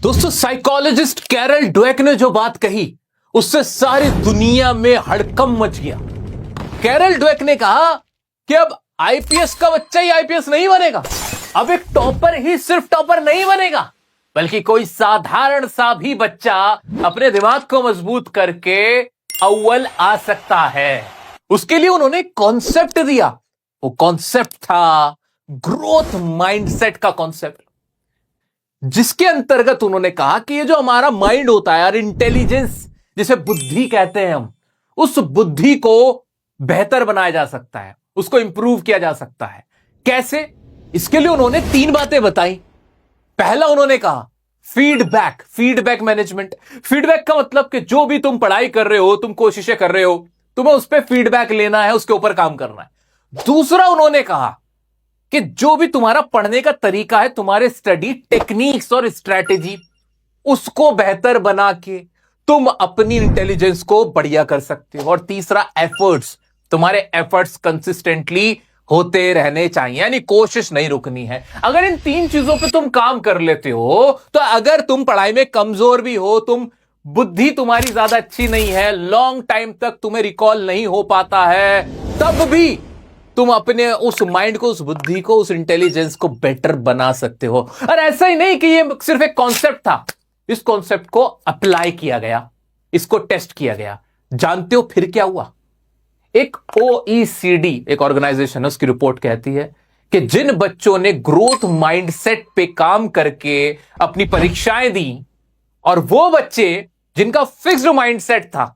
दोस्तों, psychologist Carol Dweck ने जो बात कही उससे सारी दुनिया में हड़कंप मच गया। कैरल ड्वेक ने कहा कि अब आईपीएस का बच्चा ही आईपीएस नहीं बनेगा, अब एक टॉपर ही सिर्फ टॉपर नहीं बनेगा, बल्कि कोई साधारण सा भी बच्चा अपने दिमाग को मजबूत करके अव्वल आ सकता है। उसके लिए उन्होंने कॉन्सेप्ट दिया। वो कॉन्सेप्ट था ग्रोथ माइंडसेट का कॉन्सेप्ट, जिसके अंतर्गत उन्होंने कहा कि ये जो हमारा माइंड होता है यार, इंटेलिजेंस जिसे बुद्धि कहते हैं हम, उस बुद्धि को बेहतर बनाया जा सकता है, उसको इंप्रूव किया जा सकता है। कैसे? इसके लिए उन्होंने 3 बातें बताई। पहला उन्होंने कहा फीडबैक मैनेजमेंट। फीडबैक का मतलब कि जो भी तुम पढ़ाई कर रहे हो, तुम कोशिशें कर रहे हो, तुम्हें उस पर फीडबैक लेना है, उसके ऊपर काम करना है। दूसरा उन्होंने कहा कि जो भी तुम्हारा पढ़ने का तरीका है, तुम्हारे स्टडी टेक्निक्स और स्ट्रेटेजी, उसको बेहतर बना के तुम अपनी इंटेलिजेंस को बढ़िया कर सकते हो। और तीसरा एफर्ट्स, तुम्हारे एफर्ट्स कंसिस्टेंटली होते रहने चाहिए, यानी कोशिश नहीं रुकनी है। अगर इन 3 चीजों पे तुम काम कर लेते हो, तो अगर तुम पढ़ाई में कमजोर भी हो, तुम बुद्धि तुम्हारी ज्यादा अच्छी नहीं है, लॉन्ग टाइम तक तुम्हें रिकॉल नहीं हो पाता है, तब भी तुम अपने उस माइंड को, उस बुद्धि को, उस इंटेलिजेंस को बेटर बना सकते हो। और ऐसा ही नहीं कि ये सिर्फ एक कॉन्सेप्ट था, इस कॉन्सेप्ट को अप्लाई किया गया, इसको टेस्ट किया गया। जानते हो फिर क्या हुआ? एक ओईसीडी, एक ऑर्गेनाइजेशन है, उसकी रिपोर्ट कहती है कि जिन बच्चों ने ग्रोथ माइंडसेट पे काम करके अपनी परीक्षाएं दी, और वो बच्चे जिनका फिक्स्ड माइंडसेट था,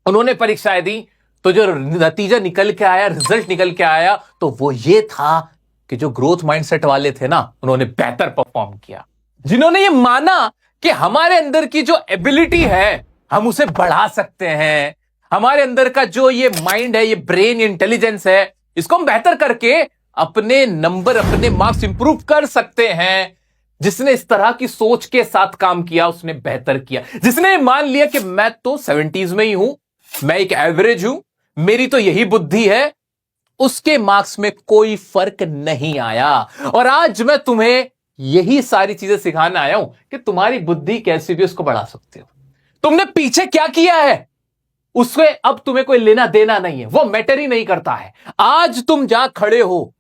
उन्होंने परीक्षाएं दी, तो जो नतीजा निकल के आया, रिजल्ट निकल के आया, तो वो ये था कि जो ग्रोथ माइंडसेट वाले थे ना, उन्होंने बेहतर परफॉर्म किया। जिन्होंने ये माना कि हमारे अंदर की जो एबिलिटी है, हम उसे बढ़ा सकते हैं, हमारे अंदर का जो ये माइंड है, ये ब्रेन, इंटेलिजेंस है, इसको हम बेहतर करके अपने नंबर, अपने मार्क्स इंप्रूव कर सकते हैं। जिसने इस तरह की सोच के साथ काम किया, उसने बेहतर किया। जिसने मान लिया कि मैं तो 70s में ही हूं, मैं एक एवरेज हूं, मेरी तो यही बुद्धि है, उसके मार्क्स में कोई फर्क नहीं आया। और आज मैं तुम्हें यही सारी चीजें सिखाने आया हूं कि तुम्हारी बुद्धि कैसे भी उसको बढ़ा सकते हो। तुमने पीछे क्या किया है, उससे अब तुम्हें कोई लेना देना नहीं है, वो मैटर ही नहीं करता है। आज तुम जहां खड़े हो,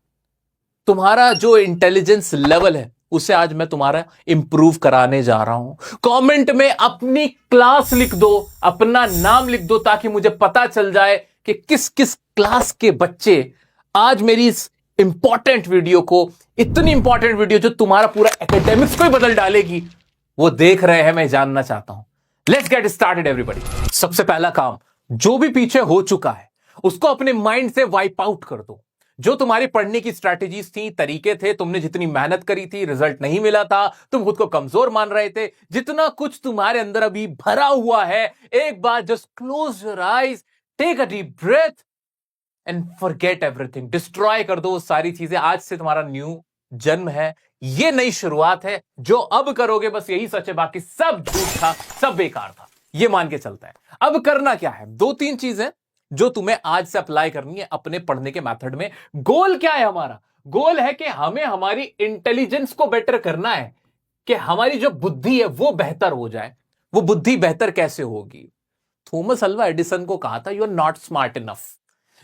तुम्हारा जो इंटेलिजेंस लेवल है, उसे आज मैं तुम्हारा इंप्रूव कराने जा रहा हूं। कमेंट में अपनी क्लास लिख दो, अपना नाम लिख दो, ताकि मुझे पता चल जाए कि किस किस क्लास के बच्चे आज मेरी इस इंपॉर्टेंट वीडियो को, इतनी इंपॉर्टेंट वीडियो जो तुम्हारा पूरा एकेडमिक्स को ही बदल डालेगी, वो देख रहे हैं। मैं जानना चाहता हूं। Let's get started everybody. सबसे पहला काम, जो भी पीछे हो चुका है उसको अपने माइंड से वाइप आउट कर दो। जो तुम्हारी पढ़ने की स्ट्रैटेजीज थी, तरीके थे, तुमने जितनी मेहनत करी थी, रिजल्ट नहीं मिला था, तुम खुद को कमजोर मान रहे थे, जितना कुछ तुम्हारे अंदर अभी भरा हुआ है, एक बार just close your eyes, take a deep breath and forget everything. Destroy कर दो वो सारी चीजें। आज से तुम्हारा न्यू जन्म है, ये नई शुरुआत है। जो अब करोगे बस यही सच है, बाकी सब झूठ था, सब बेकार था, ये मान के चलता है। अब करना क्या है? 2-3 चीजें जो तुम्हें आज से अप्लाई करनी है अपने पढ़ने के मेथड में। गोल क्या है हमारा? गोल है कि हमें हमारी इंटेलिजेंस को बेटर करना है, कि हमारी जो बुद्धि है वो बेहतर हो जाए। वो बुद्धि बेहतर कैसे होगी? थॉमस अल्वा एडिसन को कहा था, you are not smart enough.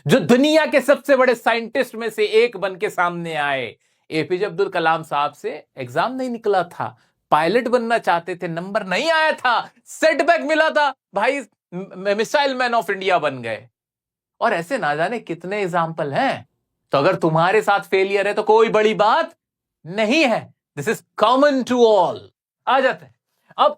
जो दुनिया के सबसे बड़े साइंटिस्ट में से एक बन के सामने आए, एपीजे अब्दुल कलाम साहब से एग्जाम नहीं निकला था, पायलट बनना चाहते थे, नंबर नहीं आया था, सेटबैक मिला था, भाई मिसाइल मैन ऑफ इंडिया बन गए। और ऐसे ना जाने कितने एग्जाम्पल हैं। तो अगर तुम्हारे साथ फेलियर है तो कोई बड़ी बात नहीं है, this is common to all. आ जाते हैं अब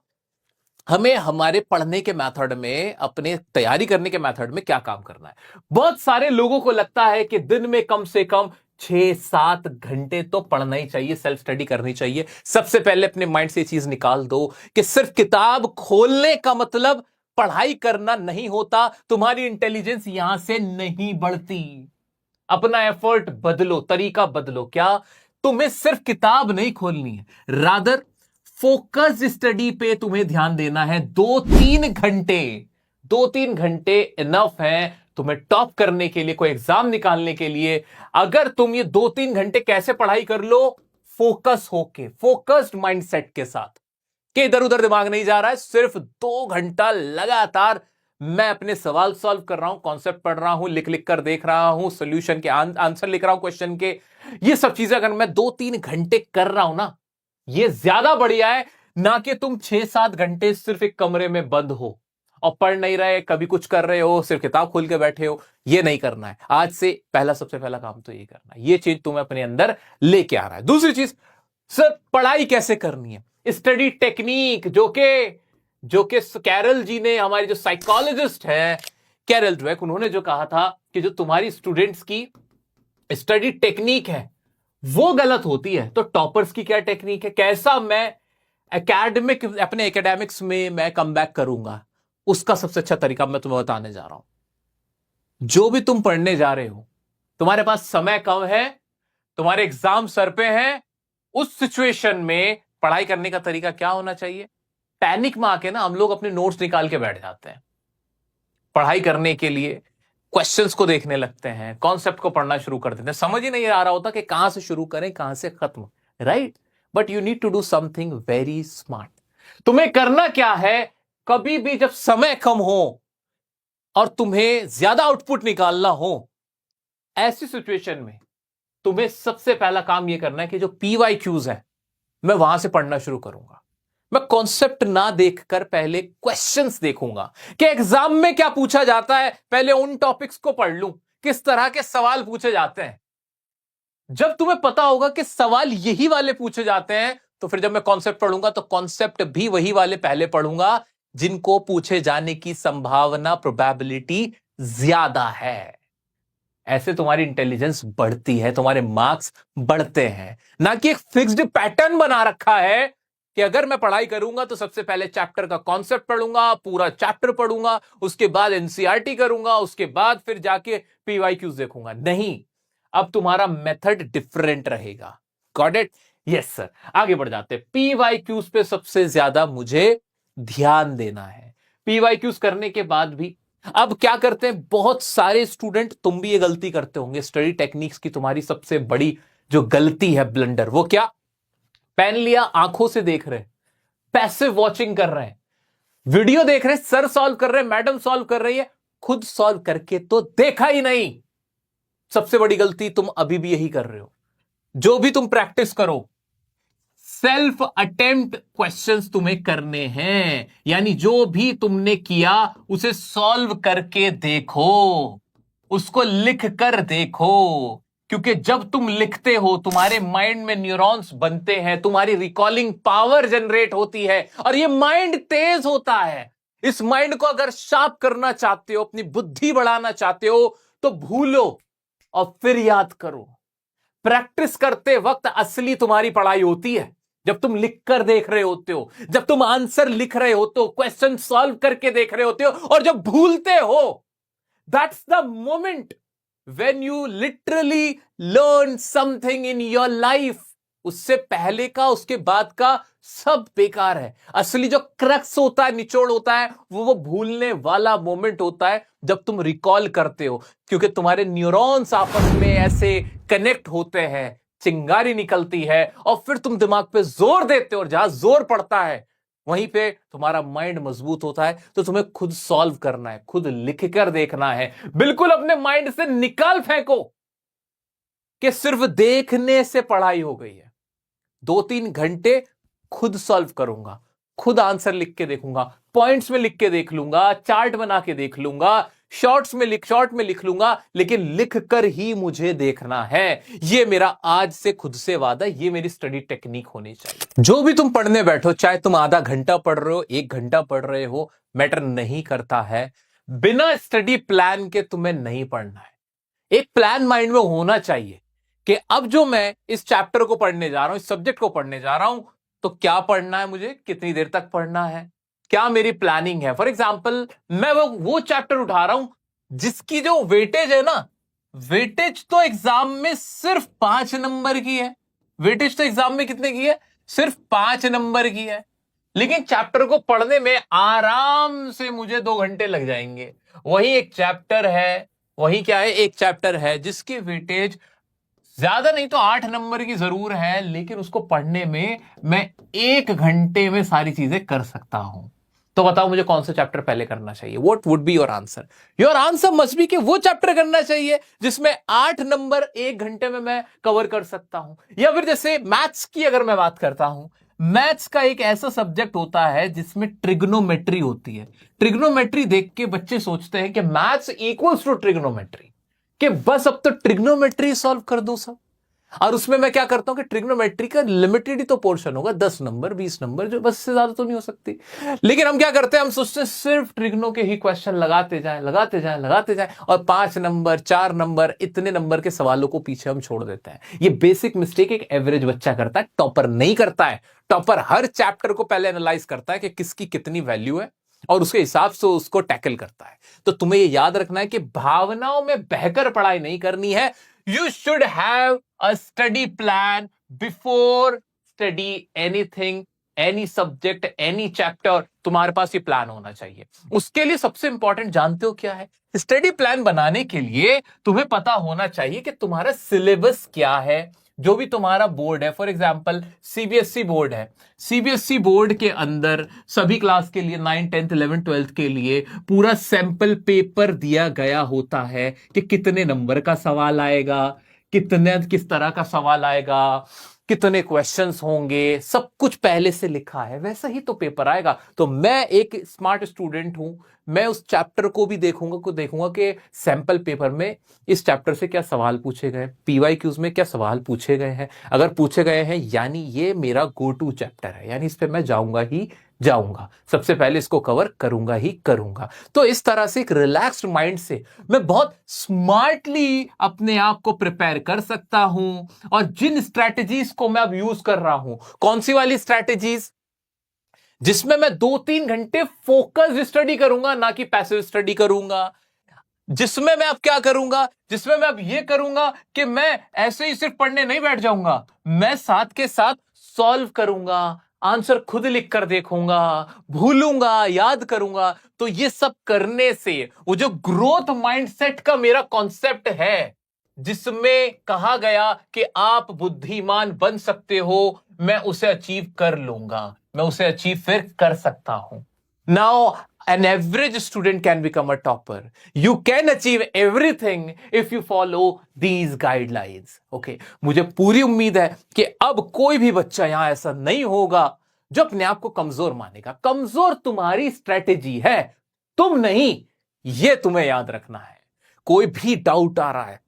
हमें हमारे पढ़ने के मेथड में, अपने तैयारी करने के मेथड में क्या काम करना है। बहुत सारे लोगों को लगता है कि दिन में कम से कम 6-7 घंटे तो पढ़ना ही चाहिए, सेल्फ स्टडी करनी चाहिए। सबसे पहले अपने माइंड से ये चीज निकाल दो कि सिर्फ किताब खोलने का मतलब पढ़ाई करना नहीं होता। तुम्हारी इंटेलिजेंस यहां से नहीं बढ़ती। अपना एफर्ट बदलो, तरीका बदलो। क्या? तुम्हें सिर्फ किताब नहीं खोलनी है, रादर फोकस स्टडी पे तुम्हें ध्यान देना है। 2-3 घंटे इनफ है तुम्हें टॉप करने के लिए, कोई एग्जाम निकालने के लिए। अगर तुम ये 2-3 घंटे कैसे पढ़ाई कर लो? फोकस होके, फोकस्ड माइंडसेट के साथ। कि इधर उधर दिमाग नहीं जा रहा है, सिर्फ 2 घंटा लगातार मैं अपने सवाल सॉल्व कर रहा हूं, कॉन्सेप्ट पढ़ रहा हूं, लिख लिख कर देख रहा हूं, सोल्यूशन के आंसर लिख रहा हूं क्वेश्चन के। ये सब चीजें अगर मैं 2-3 घंटे कर रहा हूं ना, ये ज्यादा बढ़िया है ना कि तुम 6-7 घंटे सिर्फ एक कमरे में बंद हो और पढ़ नहीं रहे, कभी कुछ कर रहे हो, सिर्फ किताब खोल के बैठे हो। ये नहीं करना है। आज से सबसे पहला काम तो ये करना है। ये चीज तुम्हें अपने अंदर लेके आ रहा है। दूसरी चीज, सर पढ़ाई कैसे करनी है, स्टडी टेक्निक, जो कि कैरल जी ने, हमारी जो साइकोलॉजिस्ट है कैरल ड्वेक, उन्होंने जो कहा था कि जो तुम्हारी स्टूडेंट्स की स्टडी टेक्निक है वो गलत होती है, तो टॉपर्स की क्या टेक्निक है, कैसा मैं अपने एकेडमिक्स में मैं कम बैक करूंगा, उसका सबसे अच्छा तरीका मैं तुम्हें बताने जा रहा हूं। जो भी तुम पढ़ने जा रहे हो, तुम्हारे पास समय कम है, तुम्हारे एग्जाम सर पे हैं, उस सिचुएशन में पढ़ाई करने का तरीका क्या होना चाहिए? पैनिक में आके ना हम लोग अपने नोट्स निकाल के बैठ जाते हैं, पढ़ाई करने के लिए क्वेश्चंस को देखने लगते हैं, कॉन्सेप्ट को पढ़ना शुरू कर देते हैं, समझ ही नहीं आ रहा होता कि कहां से शुरू करें, कहां से खत्म, right? But you need to do something very smart. तुम्हें करना क्या है, कभी भी जब समय कम हो और तुम्हें ज्यादा आउटपुट निकालना हो, ऐसी सिचुएशन में तुम्हें सबसे पहला काम यह करना है कि जो PYQs है मैं वहां से पढ़ना शुरू करूंगा। मैं कॉन्सेप्ट ना देखकर पहले क्वेश्चंस देखूंगा कि एग्जाम में क्या पूछा जाता है, पहले उन टॉपिक्स को पढ़ लूं, किस तरह के सवाल पूछे जाते हैं। जब तुम्हें पता होगा कि सवाल यही वाले पूछे जाते हैं, तो फिर जब मैं कॉन्सेप्ट पढ़ूंगा तो कॉन्सेप्ट भी वही वाले पहले पढ़ूंगा जिनको पूछे जाने की संभावना, प्रोबेबिलिटी ज्यादा है। ऐसे तुम्हारी इंटेलिजेंस बढ़ती है, तुम्हारे मार्क्स बढ़ते हैं। ना कि एक फिक्स्ड पैटर्न बना रखा है कि अगर मैं पढ़ाई करूंगा तो सबसे पहले चैप्टर का कॉन्सेप्ट पढ़ूंगा, पूरा चैप्टर पढ़ूंगा, उसके बाद NCERT करूंगा, उसके बाद फिर जाके PYQs देखूंगा। नहीं, अब तुम्हारा मेथड डिफरेंट रहेगा। Got it? Yes sir. आगे बढ़ जाते हैं। PYQs पे सबसे ज्यादा मुझे ध्यान देना है। PYQs करने के बाद भी अब क्या करते हैं बहुत सारे स्टूडेंट, तुम भी ये गलती करते होंगे, स्टडी टेक्निक्स की तुम्हारी सबसे बड़ी जो गलती है, ब्लंडर, वो क्या? पेन लिया, आंखों से देख रहे, पैसिव वॉचिंग कर रहे हैं, वीडियो देख रहे, सर सॉल्व कर रहे, मैडम सॉल्व कर रही है, खुद सॉल्व करके तो देखा ही नहीं। सबसे बड़ी गलती तुम अभी भी यही कर रहे हो। जो भी तुम प्रैक्टिस करो, सेल्फ अटेम्प्ट क्वेश्चंस तुम्हें करने हैं, यानी जो भी तुमने किया उसे सॉल्व करके देखो, उसको लिख कर देखो। क्योंकि जब तुम लिखते हो तुम्हारे माइंड में न्यूरॉन्स बनते हैं, तुम्हारी रिकॉलिंग पावर जनरेट होती है और ये माइंड तेज होता है। इस माइंड को अगर शार्प करना चाहते हो, अपनी बुद्धि बढ़ाना चाहते हो, तो भूलो और फिर याद करो। प्रैक्टिस करते वक्त असली तुम्हारी पढ़ाई होती है जब तुम लिख कर देख रहे होते हो, जब तुम आंसर लिख रहे होते हो, क्वेश्चन सॉल्व करके देख रहे होते हो, और जब भूलते हो, that's the moment when you literally learn something in your life. उससे पहले का, उसके बाद का सब बेकार है। असली जो क्रक्स होता है, निचोड़ होता है, वो भूलने वाला मोमेंट होता है जब तुम रिकॉल करते हो, क्योंकि तुम्हारे न्यूरॉन्स आपस में ऐसे कनेक्ट होते हैं, चिंगारी निकलती है और फिर तुम दिमाग पे जोर देते हो, और जहां जोर पड़ता है वहीं पे तुम्हारा माइंड मजबूत होता है। तो तुम्हें खुद सॉल्व करना है, खुद लिख कर देखना है। बिल्कुल अपने माइंड से निकाल फेंको कि सिर्फ देखने से पढ़ाई हो गई है। 2-3 घंटे खुद सॉल्व करूंगा, खुद आंसर लिख के देखूंगा, पॉइंट्स में लिख के देख लूंगा, चार्ट बना के देख लूंगा, शॉर्ट में लिख लूंगा, लेकिन लिख कर ही मुझे देखना है। ये मेरा आज से खुद से वादा, ये मेरी स्टडी टेक्निक होनी चाहिए। जो भी तुम पढ़ने बैठो, चाहे तुम आधा घंटा पढ़ रहे हो, 1 घंटा पढ़ रहे हो, मैटर नहीं करता है। बिना स्टडी प्लान के तुम्हें नहीं पढ़ना है। एक प्लान माइंड में होना चाहिए कि अब जो मैं इस चैप्टर को पढ़ने जा रहा हूं, इस सब्जेक्ट को पढ़ने जा रहा हूं, तो क्या पढ़ना है मुझे, कितनी देर तक पढ़ना है, क्या मेरी प्लानिंग है। फॉर एग्जाम्पल, मैं वो चैप्टर उठा रहा हूं जिसकी जो वेटेज है ना, वेटेज तो एग्जाम में सिर्फ 5 नंबर की है। वेटेज तो एग्जाम में कितने की है? सिर्फ 5 नंबर की है। लेकिन चैप्टर को पढ़ने में आराम से मुझे 2 घंटे लग जाएंगे। वही एक चैप्टर है, वही क्या है, एक चैप्टर है जिसकी वेटेज ज्यादा नहीं तो 8 नंबर की जरूर है, लेकिन उसको पढ़ने में मैं 1 घंटे में सारी चीजें कर सकता हूं। तो बताओ मुझे कौन सा चैप्टर पहले करना चाहिए? What would be your answer? Your answer must be कि वो चैप्टर करना चाहिए जिसमें 8 नंबर 1 घंटे में मैं कवर कर सकता हूं। या फिर जैसे मैथ्स की अगर मैं बात करता हूं, मैथ्स का एक ऐसा सब्जेक्ट होता है जिसमें ट्रिग्नोमेट्री होती है। ट्रिग्नोमेट्री देख के बच्चे सोचते हैं कि मैथ्स इक्वल्स टू ट्रिग्नोमेट्री, कि बस अब तो ट्रिग्नोमेट्री सॉल्व कर दो सब। और उसमें मैं क्या करता हूं कि ट्रिग्नोमेट्री का लिमिटेड ही तो पोर्शन होगा, 10 नंबर 20 नंबर, जो बस से ज्यादा तो नहीं हो सकती। लेकिन हम क्या करते हैं, हम सोचते हैं सिर्फ ट्रिग्नो के ही क्वेश्चन लगाते जाएं लगाते जाएं लगाते जाएं, और 5 नंबर 4 नंबर इतने नंबर के सवालों को पीछे हम छोड़ देते हैं। ये बेसिक मिस्टेक एक एवरेज बच्चा करता है, टॉपर नहीं करता है। टॉपर हर चैप्टर को पहले एनालाइज करता है कि किसकी कितनी वैल्यू है और उसके हिसाब से उसको टैकल करता है। तो तुम्हें यह याद रखना है कि भावनाओं में बहकर पढ़ाई नहीं करनी है। You should have a study plan before study anything, any subject, any chapter. तुम्हारे पास ये प्लान होना चाहिए। उसके लिए सबसे इंपॉर्टेंट जानते हो क्या है? स्टडी प्लान बनाने के लिए तुम्हें पता होना चाहिए कि तुम्हारा सिलेबस क्या है। जो भी तुम्हारा बोर्ड है, फॉर एग्जाम्पल सीबीएसई बोर्ड है, सीबीएसई बोर्ड के अंदर सभी क्लास के लिए 9, 10, 11, 12 के लिए पूरा सैंपल पेपर दिया गया होता है कि कितने नंबर का सवाल आएगा, किस तरह का सवाल आएगा, कितने क्वेश्चंस होंगे, सब कुछ पहले से लिखा है। वैसा ही तो पेपर आएगा। तो मैं एक स्मार्ट स्टूडेंट हूं, मैं उस चैप्टर को भी देखूंगा कि सैंपल पेपर में इस चैप्टर से क्या सवाल पूछे गए, पीवाईक्यूज में क्या सवाल पूछे गए हैं। अगर पूछे गए हैं यानी ये मेरा गो टू चैप्टर है, यानी इस पे मैं जाऊंगा ही जाऊंगा, सबसे पहले इसको कवर करूंगा ही करूंगा। तो इस तरह से एक रिलैक्स्ड माइंड से मैं बहुत स्मार्टली अपने आप को प्रिपेयर कर सकता हूं। और जिन स्ट्रैटेजीज को मैं अब यूज कर रहा हूं, कौन सी वाली स्ट्रैटेजीज? जिसमें मैं 2-3 घंटे फोकस स्टडी करूंगा, ना कि पैसिव स्टडी करूंगा। जिसमें मैं अब क्या करूंगा, जिसमें मैं अब ये करूंगा कि मैं ऐसे ही सिर्फ पढ़ने नहीं बैठ जाऊंगा, मैं साथ के साथ सॉल्व करूंगा, आंसर खुद लिख कर देखूंगा, भूलूंगा, याद करूंगा। तो ये सब करने से वो जो ग्रोथ माइंडसेट का मेरा कॉन्सेप्ट है, जिसमें कहा गया कि आप बुद्धिमान बन सकते हो, मैं उसे अचीव कर लूंगा, मैं उसे अचीव फिर कर सकता हूं। Now an average student can become a topper. You can achieve everything if you follow these guidelines. Okay, मुझे पूरी उम्मीद है कि अब कोई भी बच्चा यहां ऐसा नहीं होगा जो अपने आप को कमजोर मानेगा। कमजोर तुम्हारी स्ट्रेटेजी है, तुम नहीं। ये तुम्हें याद रखना है। कोई भी डाउट आ रहा है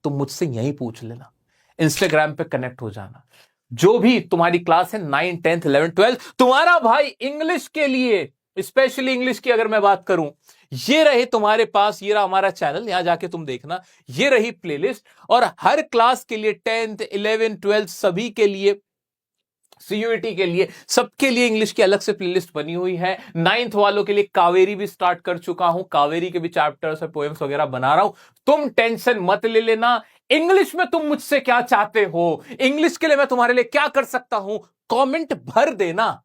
तो मुझसे यहीं पूछ लेना, इंस्टाग्राम पे कनेक्ट हो जाना। जो भी तुम्हारी क्लास है 9, 10, 11, 12, तुम्हारा भाई इंग्लिश के लिए, स्पेशली इंग्लिश की अगर मैं बात करूं, ये रहे तुम्हारे पास, ये रहा हमारा चैनल, यहां जाके तुम देखना, ये रही प्लेलिस्ट। और हर क्लास के लिए 10th 11th 12th सभी के लिए, सीयूईटी के लिए, सबके लिए इंग्लिश की अलग से प्लेलिस्ट बनी हुई है। 9th वालों के लिए कावेरी भी स्टार्ट कर चुका हूं, कावेरी के भी चैप्टर्स और पोएम्स वगैरह बना रहा हूं। तुम टेंशन मत ले लेना। इंग्लिश में तुम मुझसे क्या चाहते हो, इंग्लिश के लिए मैं तुम्हारे लिए क्या कर सकता हूं, कमेंट भर देना।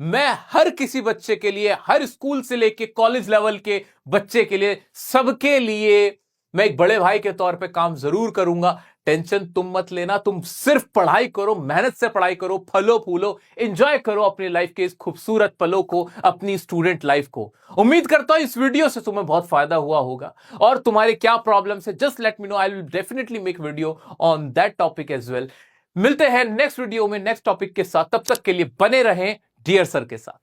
मैं हर किसी बच्चे के लिए, हर स्कूल से लेके कॉलेज लेवल के बच्चे के लिए, सबके लिए मैं एक बड़े भाई के तौर पे काम जरूर करूंगा। टेंशन तुम मत लेना, तुम सिर्फ पढ़ाई करो, मेहनत से पढ़ाई करो, फलो फूलो, एंजॉय करो अपनी लाइफ के इस खूबसूरत पलों को, अपनी स्टूडेंट लाइफ को। उम्मीद करता हूं इस वीडियो से तुम्हें बहुत फायदा हुआ होगा। और तुम्हारे क्या प्रॉब्लम्स है, just let me know, I will definitely make video on that topic as well. मिलते हैं नेक्स्ट वीडियो में नेक्स्ट टॉपिक के साथ, तब तक के लिए बने रहें डियर सर के साथ।